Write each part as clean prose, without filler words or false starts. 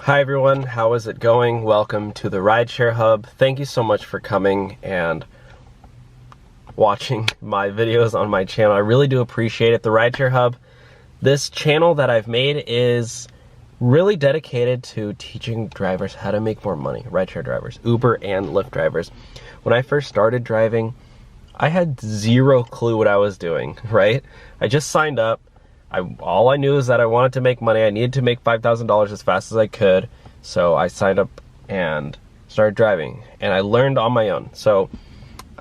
Hi everyone, how is it going? Welcome to the Rideshare Hub. Thank you so much for coming and watching my videos on my channel. I really do appreciate it. The Rideshare Hub, this channel that I've made is really dedicated to teaching drivers how to make more money. Rideshare drivers, Uber and Lyft drivers. When I first started driving, I had zero clue what I was doing, right? I just signed up. All I knew is that I wanted to make money. I needed to make $5,000 as fast as I could. So I signed up and started driving, and I learned on my own. So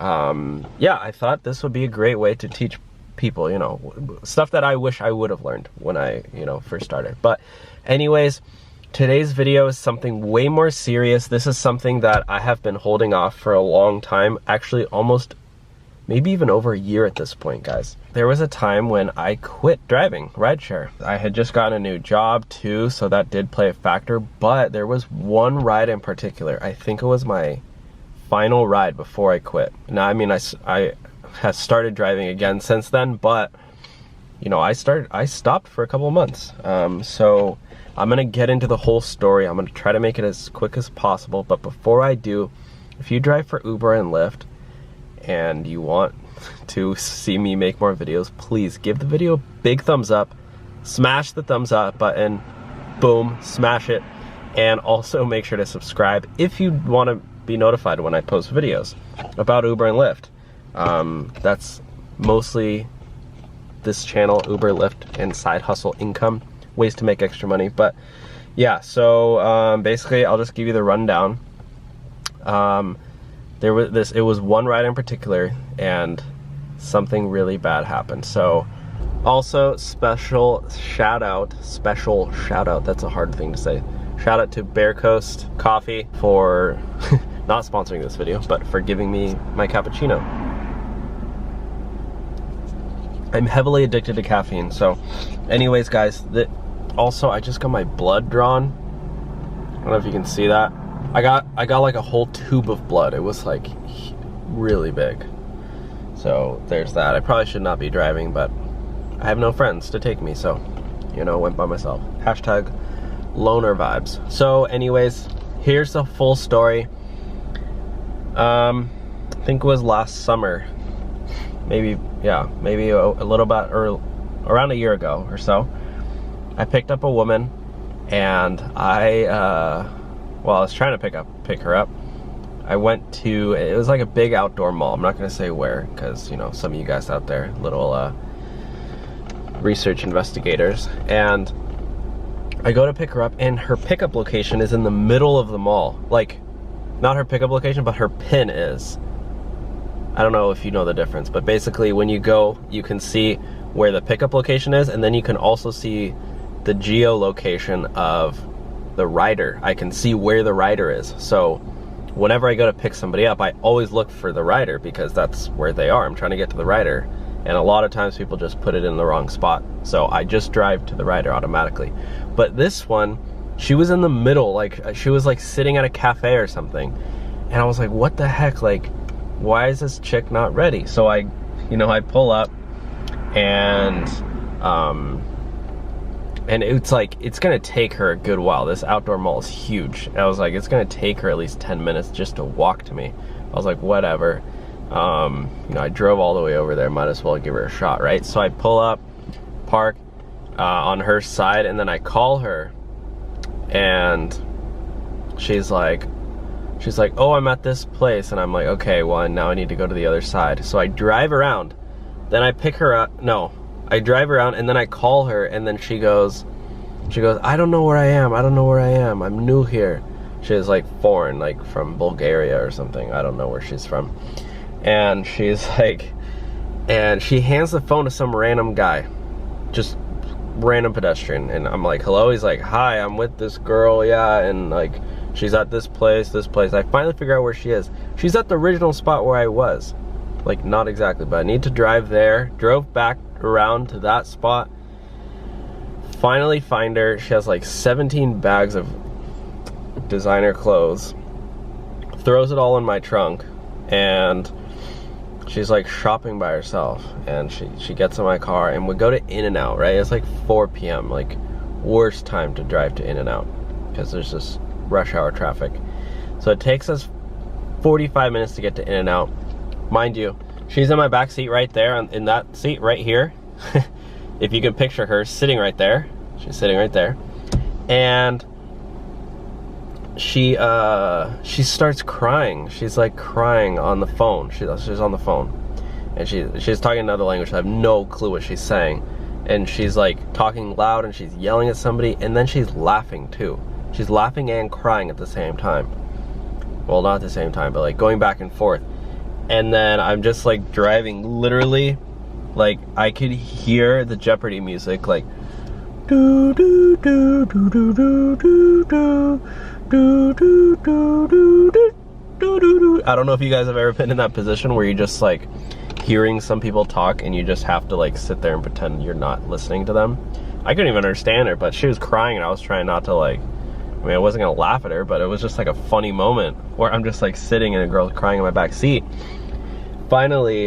yeah, I thought this would be a great way to teach people, you know, stuff that I wish I would have learned when I, first started. But anyways, today's video is something way more serious. This is something that I have been holding off for a long time, actually almost maybe even over a year at this point, guys. There was a time when I quit driving rideshare. I had just gotten a new job too, so that did play a factor, but there was one ride in particular. I think it was my final ride before I quit. Now, I mean, I have started driving again since then, but I stopped for a couple of months. So I'm gonna get into the whole story. I'm gonna try to make it as quick as possible, but before I do, if you drive for Uber and Lyft, and you want to see me make more videos, please give the video a big thumbs up, smash the thumbs up button, boom, smash it, and also make sure to subscribe if you want to be notified when I post videos about Uber and Lyft. That's mostly this channel, Uber, Lyft, and side hustle income, ways to make extra money. But yeah, so basically I'll just give you the rundown. It was one ride in particular, and something really bad happened. So also special shout out, that's a hard thing to say. Shout out to Bear Coast Coffee for not sponsoring this video, but for giving me my cappuccino. I'm heavily addicted to caffeine. So anyways, guys, also I just got my blood drawn. I don't know if you can see that. I got like a whole tube of blood. It was like really big. So there's that. I probably should not be driving, but I have no friends to take me, so went by myself. Hashtag loner vibes. So anyways, here's the full story. I think it was last summer, maybe a little bit, or around a year ago or so. I picked up a woman, and I was trying to pick her up. I went to, it was like a big outdoor mall. I'm not gonna say where, because some of you guys out there, little research investigators, and I go to pick her up, and her pickup location is in the middle of the mall. Like, not her pickup location, but her pin is. I don't know if you know the difference, but basically when you go, you can see where the pickup location is, and then you can also see the geolocation of the rider. I can see where the rider is. So whenever I go to pick somebody up, I always look for the rider, because that's where they are. I'm trying to get to the rider, and a lot of times people just put it in the wrong spot. So I just drive to the rider automatically. But this one, she was in the middle, like she was like sitting at a cafe or something, and I was like, what the heck, like why is this chick not ready? So I pull up, and it's like, it's gonna take her a good while. This outdoor mall is huge. And I was like, it's gonna take her at least 10 minutes just to walk to me. I was like, whatever. I drove all the way over there, might as well give her a shot, right? So I pull up, park on her side, and then I call her, and she's like, oh, I'm at this place. And I'm like, okay, well, now I need to go to the other side. So I drive around, then I pick her up. No, I drive around, and then I call her, and then she goes, I don't know where I am. I'm new here. She's like foreign, like from Bulgaria or something. I don't know where she's from. And she's like, and she hands the phone to some random guy, just random pedestrian. And I'm like, hello? He's like, hi, I'm with this girl, yeah, and like, she's at this place. I finally figure out where she is. She's at the original spot where I was. Like, not exactly, but I need to drive there. Drove back around to that spot. Finally find her. She has like 17 bags of designer clothes. Throws it all in my trunk, and she's like shopping by herself, and she gets in my car, and we go to In-N-Out, right? It's like 4 p.m., like worst time to drive to In-N-Out. because there's just rush hour traffic. So it takes us 45 minutes to get to In-N-Out. Mind you, she's in my back seat right there, in that seat right here. If you can picture her sitting right there. She's sitting right there. And she starts crying. She's like crying on the phone. She's on the phone. And she's talking another language. I have no clue what she's saying. And she's like talking loud and she's yelling at somebody, and then she's laughing too. She's laughing and crying at the same time. Well, not at the same time, but like going back and forth. And then I'm just like driving, literally, like I could hear the Jeopardy music, like do do do do do do do do do do do do do do. I don't know if you guys have ever been in that position where you just like hearing some people talk and you just have to like sit there and pretend you're not listening to them. I couldn't even understand her, but she was crying and I was trying not to like, I mean, I wasn't gonna laugh at her, but it was just like a funny moment where I'm just like sitting and a girl's crying in my back seat. Finally,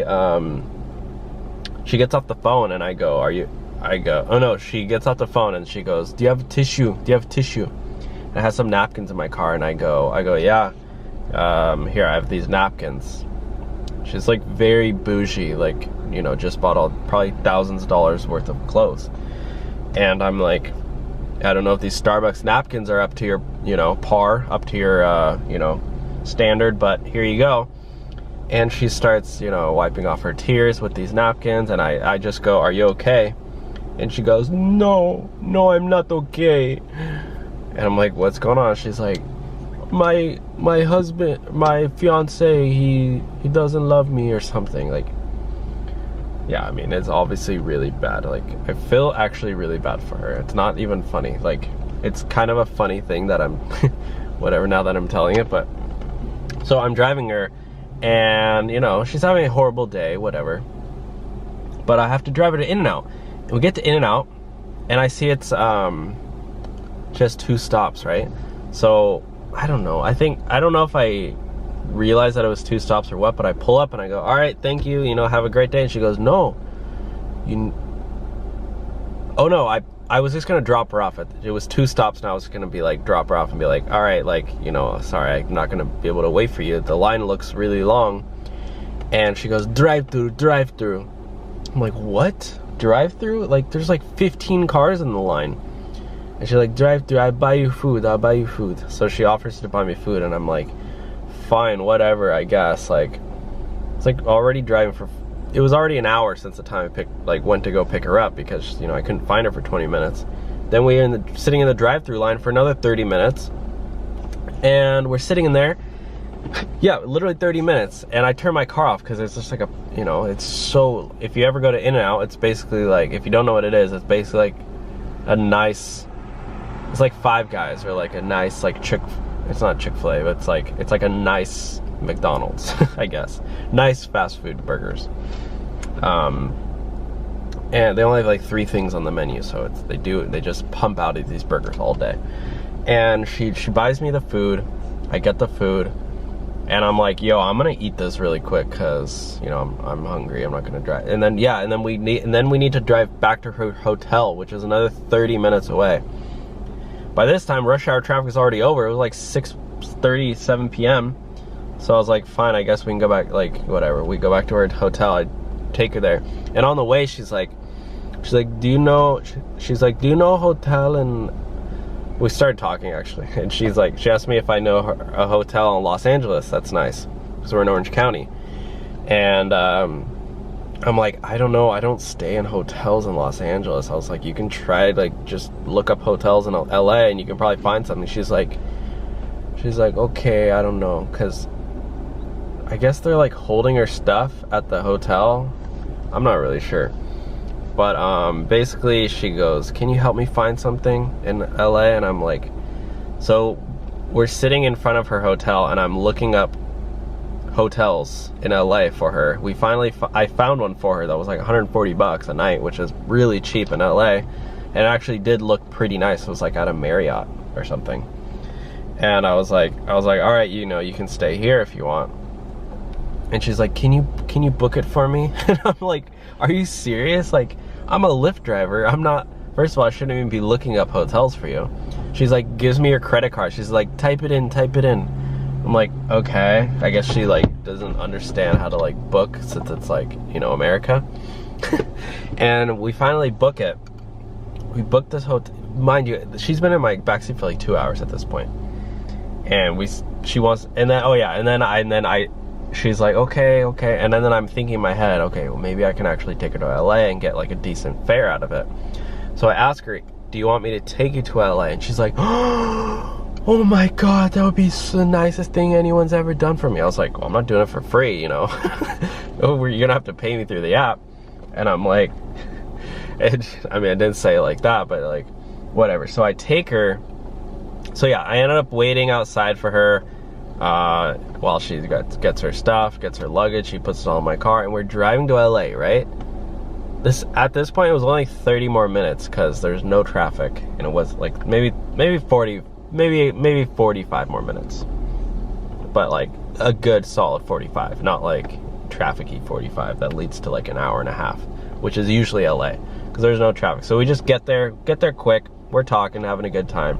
she gets off the phone and I go, oh no, she gets off the phone and she goes, do you have tissue? Do you have tissue? And I have some napkins in my car, and I go, yeah, here, I have these napkins. She's like very bougie, like, you know, just bought probably thousands of dollars worth of clothes. And I'm like, I don't know if these Starbucks napkins are up to your, you know, par, up to your, you know, standard, but here you go. And she starts, you know, wiping off her tears with these napkins, and I just go, are you okay? And she goes, no, I'm not okay. And I'm like, what's going on? She's like, my husband, my fiance, he doesn't love me or something. Like, yeah, I mean, it's obviously really bad. Like, I feel actually really bad for her. It's not even funny. Like, it's kind of a funny thing that I'm, whatever, now that I'm telling it. But, so I'm driving her, and, you know, she's having a horrible day, whatever. But I have to drive her to In-N-Out. And we get to In-N-Out, and I see it's just 2 stops, right? So, I don't know. I don't know if I realized that it was 2 stops or what, but I pull up and I go, all right, thank you, you know, have a great day. And she goes, no, oh no, I was just gonna drop her off. It was 2 stops, and I was gonna be like, drop her off and be like, all right, like, you know, sorry, I'm not gonna be able to wait for you. The line looks really long. And she goes, drive through. I'm like, what? Drive through? Like, there's like 15 cars in the line. And she's like, drive through, I'll buy you food. So she offers to buy me food, and I'm like, fine, whatever, I guess. Like, it's like already driving for, it was already an hour since the time I went to go pick her up, because, you know, I couldn't find her for 20 minutes. Then we were sitting in the drive-through line for another 30 minutes. And we're sitting in there, yeah, literally 30 minutes. And I turned my car off because it's just like a, you know, it's so, if you ever go to In-N-Out, it's basically like, if you don't know what it is, it's basically like a nice, it's like Five Guys, or like a nice, like it's not Chick-fil-A, but it's like a nice McDonald's, I guess. Nice fast food burgers. And they only have like 3 things on the menu, so they just pump out these burgers all day. And she buys me the food, I get the food, and I'm like, yo, I'm gonna eat this really quick, cause, you know, I'm hungry, I'm not gonna drive. And then, yeah, and then we need to drive back to her hotel, which is another 30 minutes away. By this time, rush hour traffic is already over. It was like 6:37 p.m. So I was like, fine, I guess we can go back, like, whatever. We go back to her hotel, I take her there. And on the way, she's like, do you know a hotel in, we started talking, actually. And she's like, she asked me if I know a hotel in Los Angeles that's nice, because we're in Orange County. And I'm like, I don't know, I don't stay in hotels in Los Angeles. I was like, you can try, like, just look up hotels in LA and you can probably find something. She's like, okay, I don't know, because I guess they're like holding her stuff at the hotel. I'm not really sure. But basically she goes, can you help me find something in LA? And I'm like, so we're sitting in front of her hotel and I'm looking up hotels in LA for her. I found one for her that was like 140 bucks a night, which is really cheap in LA. And it actually did look pretty nice. It was like at a Marriott or something. And I was like, all right, you know, you can stay here if you want. And she's like, can you book it for me? And I'm like, are you serious? Like, I'm a Lyft driver. I'm not, First of all, I shouldn't even be looking up hotels for you. She's like, gives me your credit card. She's like, type it in, type it in. I'm like, okay. I guess she like doesn't understand how to like book since it's like, you know, America. And we finally book it. We booked this hotel. Mind you, she's been in my backseat for like 2 hours at this point. And she wants, and then, oh yeah, and then she's like, okay. And then I'm thinking in my head, okay, well maybe I can actually take her to LA and get like a decent fare out of it. So I ask her, do you want me to take you to LA? And she's like, oh my God, that would be the nicest thing anyone's ever done for me. I was like, well, I'm not doing it for free, you know. Oh, you're gonna have to pay me through the app. And I'm like, I mean, I didn't say it like that, but like, whatever. So I take her. So yeah, I ended up waiting outside for her while she gets her stuff, gets her luggage, she puts it all in my car, and we're driving to LA, right? At this point, it was only 30 more minutes because there's no traffic, and it was like maybe 40, maybe 45 more minutes, but like a good solid 45, not like trafficy 45 that leads to like an hour and a half, which is usually LA because there's no traffic. So we just get there quick. We're talking, having a good time.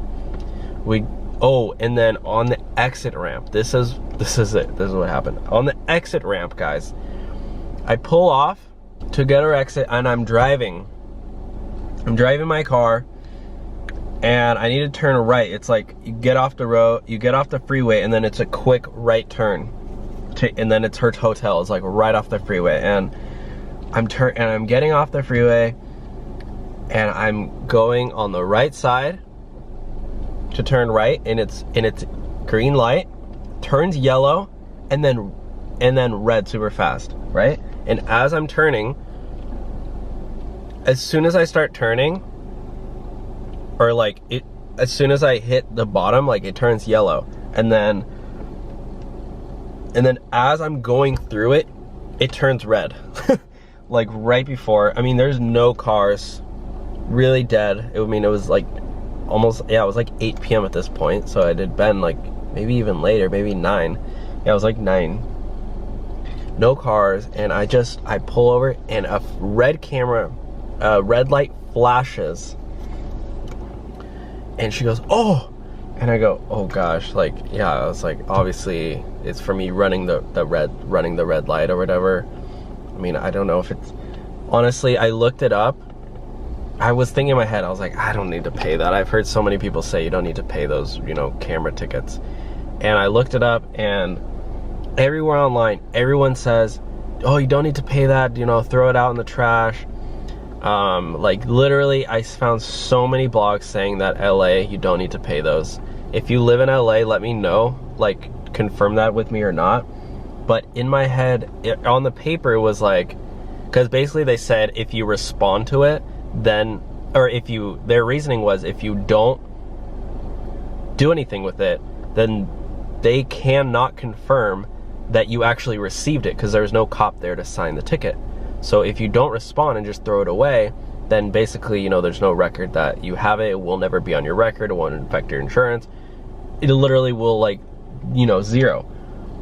And then on the exit ramp, this is what happened. On the exit ramp, guys, I pull off to get our exit, and I'm driving my car, and I need to turn right. It's like you get off the road, you get off the freeway, and then it's a quick right turn and then it's her hotel. It's like right off the freeway, and I'm getting off the freeway, and I'm going on the right side to turn right, and it's green light, turns yellow, and then red super fast, right? And as I'm turning, as soon as I start turning, or like as soon as I hit the bottom, like it turns yellow, and then as I'm going through it, it turns red. Like right before. I mean, there's no cars, really dead. I mean, it was like almost, yeah, it was like 8 p.m. at this point, so it had been like maybe even later, maybe 9. Yeah, it was like 9. No cars, and I pull over, and a red light flashes, and she goes, oh, and I go, oh gosh, like, yeah, I was like, obviously it's for me running the red light or whatever. I mean, I don't know if it's, honestly, I looked it up. I was thinking in my head, I was like, I don't need to pay that. I've heard so many people say you don't need to pay those, you know, camera tickets. And I looked it up, and everywhere online, everyone says, oh, you don't need to pay that, you know, throw it out in the trash. Like literally, I found so many blogs saying that LA, you don't need to pay those. If you live in LA, let me know, like confirm that with me or not. But in my head, on the paper, it was like, because basically they said if you respond to it, then, or their reasoning was if you don't do anything with it, then they cannot confirm that you actually received it, because there's no cop there to sign the ticket. So if you don't respond and just throw it away, then basically, you know, there's no record that you have it. It will never be on your record. It won't affect your insurance. It literally will, like, you know, zero.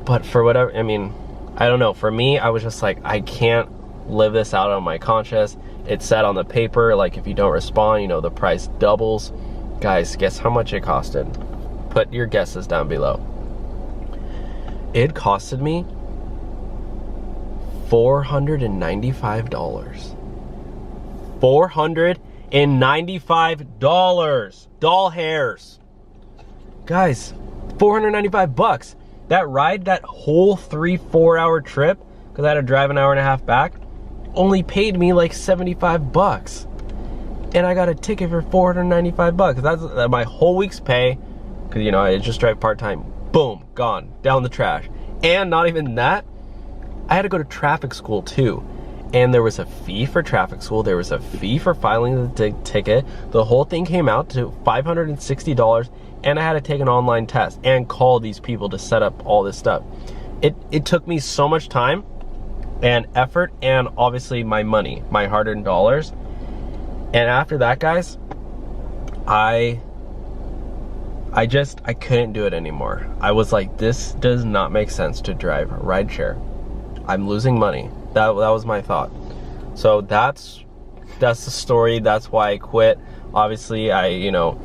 But for whatever, I mean, I don't know. For me, I was just like, I can't live this out on my conscience. It said on the paper, like, if you don't respond, you know, the price doubles. Guys, guess how much it costed? Put your guesses down below. It costed me $495. $495. Doll hairs. Guys, 495 bucks. That ride, that whole 3-4 hour trip, because I had to drive an hour and a half back, only paid me like 75 bucks. And I got a ticket for 495 bucks. That's my whole week's pay, because, you know, I just drive part-time. Boom, gone, down the trash. And not even that, I had to go to traffic school too. And there was a fee for traffic school. There was a fee for filing the ticket. The whole thing came out to $560. And I had to take an online test and call these people to set up all this stuff. It took me so much time and effort, and obviously my money, my hard-earned dollars. And after that, guys, I couldn't do it anymore. I was like, this does not make sense to drive rideshare. I'm losing money. That was my thought. So that's the story. That's why I quit. Obviously, I, you know,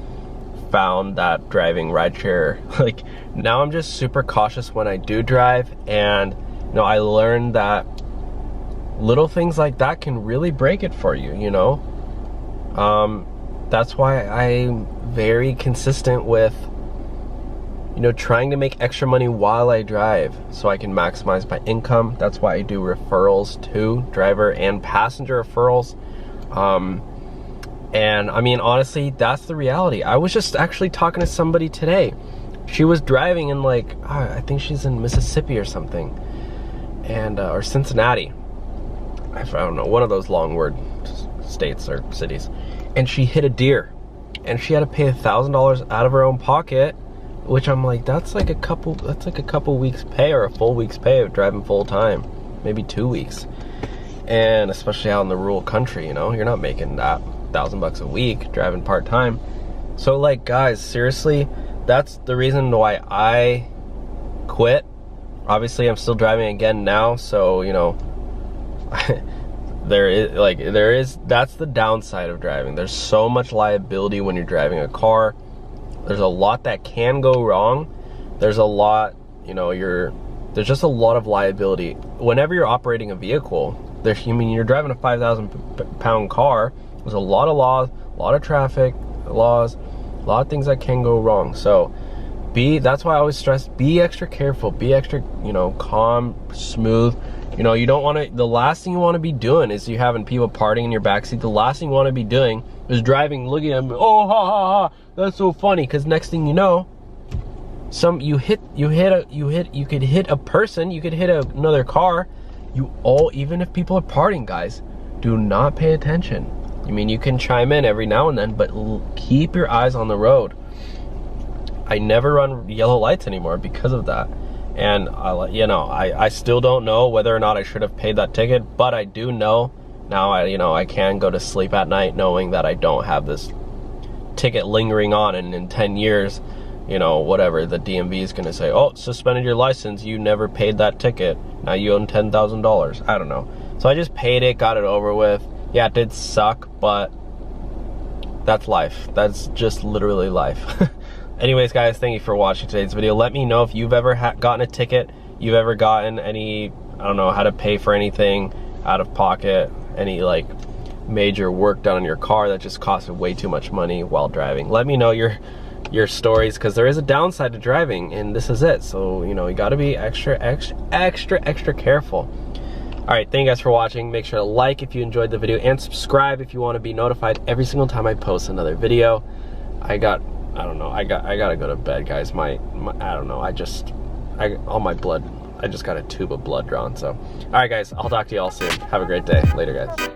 found that driving rideshare, like, now I'm just super cautious when I do drive, and you know, I learned that little things like that can really break it for you, you know. That's why I'm very consistent with, you know, trying to make extra money while I drive so I can maximize my income. That's why I do referrals too, driver and passenger referrals. And I mean, honestly, that's the reality. I was just actually talking to somebody today. She was driving in, like, I think she's in Mississippi or something, and or Cincinnati. I don't know, one of those long word states or cities. And she hit a deer, and she had to pay $1,000 out of her own pocket, which I'm like, that's like a couple weeks pay, or a full week's pay of driving full time, maybe 2 weeks. And especially out in the rural country, you know, you're not making that $1,000 a week driving part-time. So, like, guys, seriously, that's the reason why I quit. Obviously, I'm still driving again now, so, you know, that's the downside of driving. There's so much liability when you're driving a car. There's a lot that can go wrong. There's a lot, you know, there's just a lot of liability whenever you're operating a vehicle. You're driving a 5,000 pound car. There's a lot of laws, a lot of traffic laws, a lot of things that can go wrong. So that's why I always stress, be extra careful, be extra, you know, calm, smooth. You know, you don't want to, the last thing you want to be doing is you having people partying in your backseat. The last thing you want to be doing is driving, looking at them, oh, ha, ha, ha, that's so funny. Because next thing you know, you could hit a person, you could hit another car. Even if people are partying, guys, do not pay attention. I mean, you can chime in every now and then, but keep your eyes on the road. I never run yellow lights anymore because of that. And I still don't know whether or not I should have paid that ticket, but I do know now. I can go to sleep at night knowing that I don't have this ticket lingering on, and in 10 years, you know, whatever, the DMV is going to say, oh, suspended your license, you never paid that ticket, now you own $10,000. I don't know. So I just paid it, got it over with. Yeah, it did suck, but that's life. That's just literally life. Anyways, guys, thank you for watching today's video. Let me know if you've ever gotten a ticket, you've ever gotten any, I don't know, how to pay for anything out of pocket, any like major work done on your car that just costed way too much money while driving. Let me know your stories, because there is a downside to driving, and this is it. So, you know, you got to be extra careful. All right, thank you guys for watching. Make sure to like if you enjoyed the video, and subscribe if you want to be notified every single time I post another video. I gotta go to bed, guys. I don't know, all my blood, I just got a tube of blood drawn. So, all right, guys, I'll talk to you all soon. Have a great day. Later, guys.